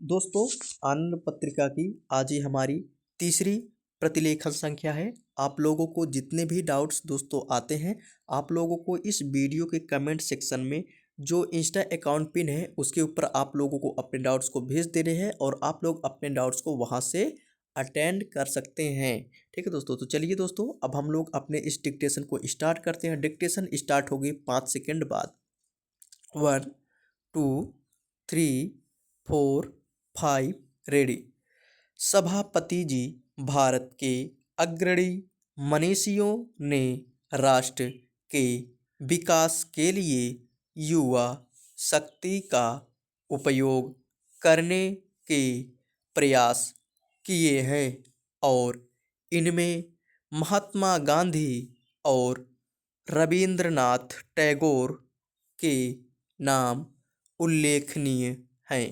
दोस्तों, आनंद पत्रिका की आज ये हमारी तीसरी प्रतिलेखन संख्या है। आप लोगों को जितने भी डाउट्स दोस्तों आते हैं, आप लोगों को इस वीडियो के कमेंट सेक्शन में जो इंस्टा अकाउंट पिन है उसके ऊपर आप लोगों को अपने डाउट्स को भेज देने हैं और आप लोग अपने डाउट्स को वहां से अटेंड कर सकते हैं। ठीक है दोस्तों, तो चलिए दोस्तों, अब हम लोग अपने इस डिक्टेशन को स्टार्ट करते हैं। डिक्टेशन स्टार्ट होगी 5 सेकेंड बाद। 1 2 3 4 5 रेडी। सभापति जी, भारत के अग्रणी मनीषियों ने राष्ट्र के विकास के लिए युवा शक्ति का उपयोग करने के प्रयास किए हैं और इनमें महात्मा गांधी और रविंद्रनाथ टैगोर के नाम उल्लेखनीय हैं।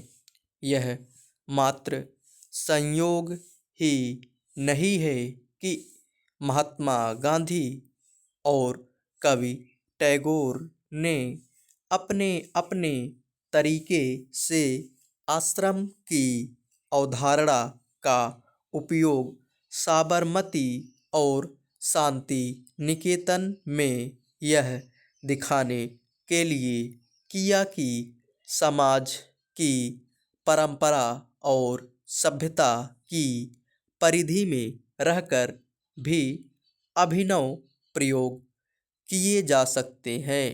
यह मात्र संयोग ही नहीं है कि महात्मा गांधी और कवि टैगोर ने अपने अपने तरीके से आश्रम की अवधारणा का उपयोग साबरमती और शांति निकेतन में यह दिखाने के लिए किया कि समाज की परंपरा और सभ्यता की परिधि में रहकर भी अभिनव प्रयोग किए जा सकते हैं।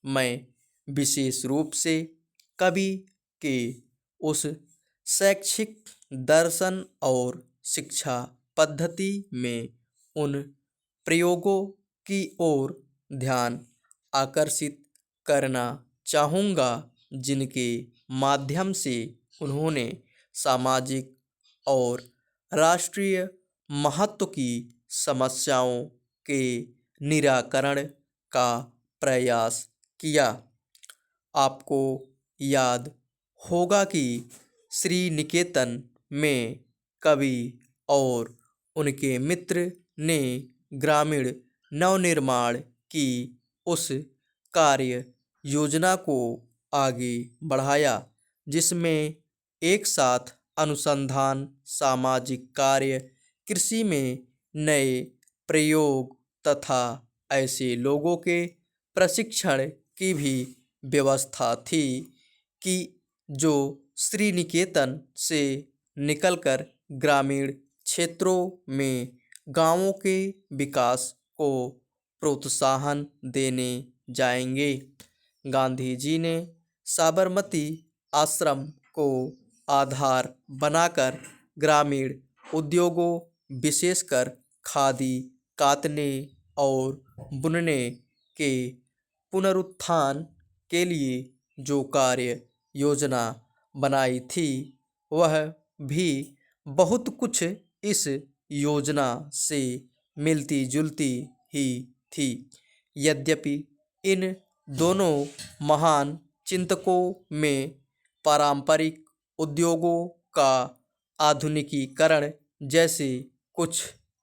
मैं विशेष रूप से कवि के उस शैक्षिक दर्शन और शिक्षा पद्धति में उन प्रयोगों की ओर ध्यान आकर्षित करना चाहूँगा जिनके माध्यम से उन्होंने सामाजिक और राष्ट्रीय महत्व की समस्याओं के निराकरण का प्रयास किया। आपको याद होगा कि श्री निकेतन में कवि और उनके मित्र ने ग्रामीण नवनिर्माण की उस कार्य योजना को आगे बढ़ाया जिसमें एक साथ अनुसंधान, सामाजिक कार्य, कृषि में नए प्रयोग तथा ऐसे लोगों के प्रशिक्षण की भी व्यवस्था थी कि जो श्री निकेतन से निकलकर ग्रामीण क्षेत्रों में गांवों के विकास को प्रोत्साहन देने जाएंगे। गांधी जी ने साबरमती आश्रम को आधार बनाकर ग्रामीण उद्योगों, विशेषकर खादी, कातने और बुनने के पुनरुत्थान के लिए जो कार्य योजना बनाई थी वह भी बहुत कुछ इस योजना से मिलती जुलती ही थी। यद्यपि इन दोनों महान चिंतकों में पारंपरिक उद्योगों का आधुनिकीकरण जैसे कुछ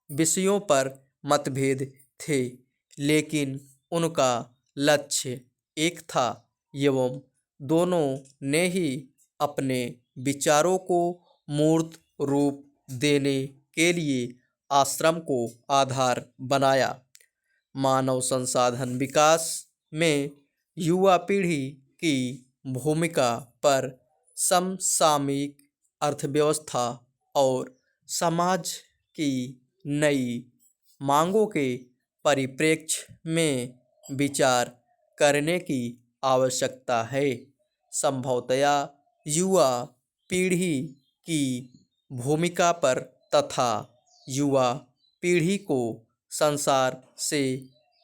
विषयों पर मतभेद थे, लेकिन उनका लक्ष्य एक था एवं दोनों ने ही अपने विचारों को मूर्त रूप देने के लिए आश्रम को आधार बनाया। मानव संसाधन विकास में युवा पीढ़ी की भूमिका पर समसामयिक अर्थव्यवस्था और समाज की नई मांगों के परिप्रेक्ष्य में विचार करने की आवश्यकता है। संभवतया युवा पीढ़ी की भूमिका पर तथा युवा पीढ़ी को संसार से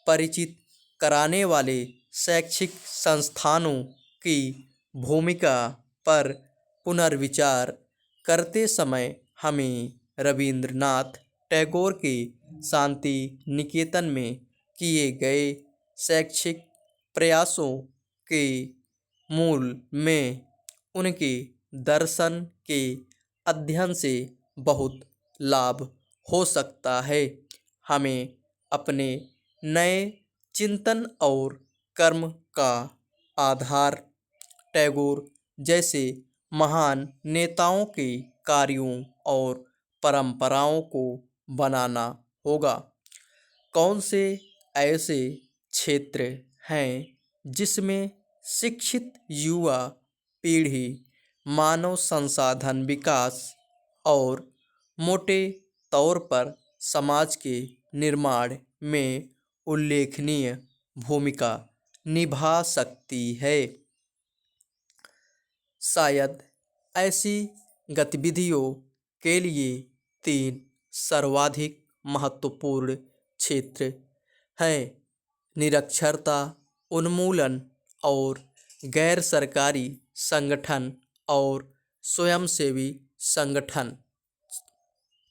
परिचित कराने वाले शैक्षिक संस्थानों की भूमिका पर पुनर्विचार करते समय हमें रविंद्रनाथ टैगोर के शांति निकेतन में किए गए शैक्षिक प्रयासों के मूल में उनके दर्शन के अध्ययन से बहुत लाभ हो सकता है। हमें अपने नए चिंतन और कर्म का आधार टैगोर जैसे महान नेताओं के कार्यों और परंपराओं को बनाना होगा। कौन से ऐसे क्षेत्र हैं जिसमें शिक्षित युवा पीढ़ी मानव संसाधन विकास और मोटे तौर पर समाज के निर्माण में उल्लेखनीय भूमिका निभा सकती है। शायद ऐसी गतिविधियों के लिए 3 सर्वाधिक महत्वपूर्ण क्षेत्र हैं: निरक्षरता उन्मूलन और गैर सरकारी संगठन और स्वयंसेवी संगठन।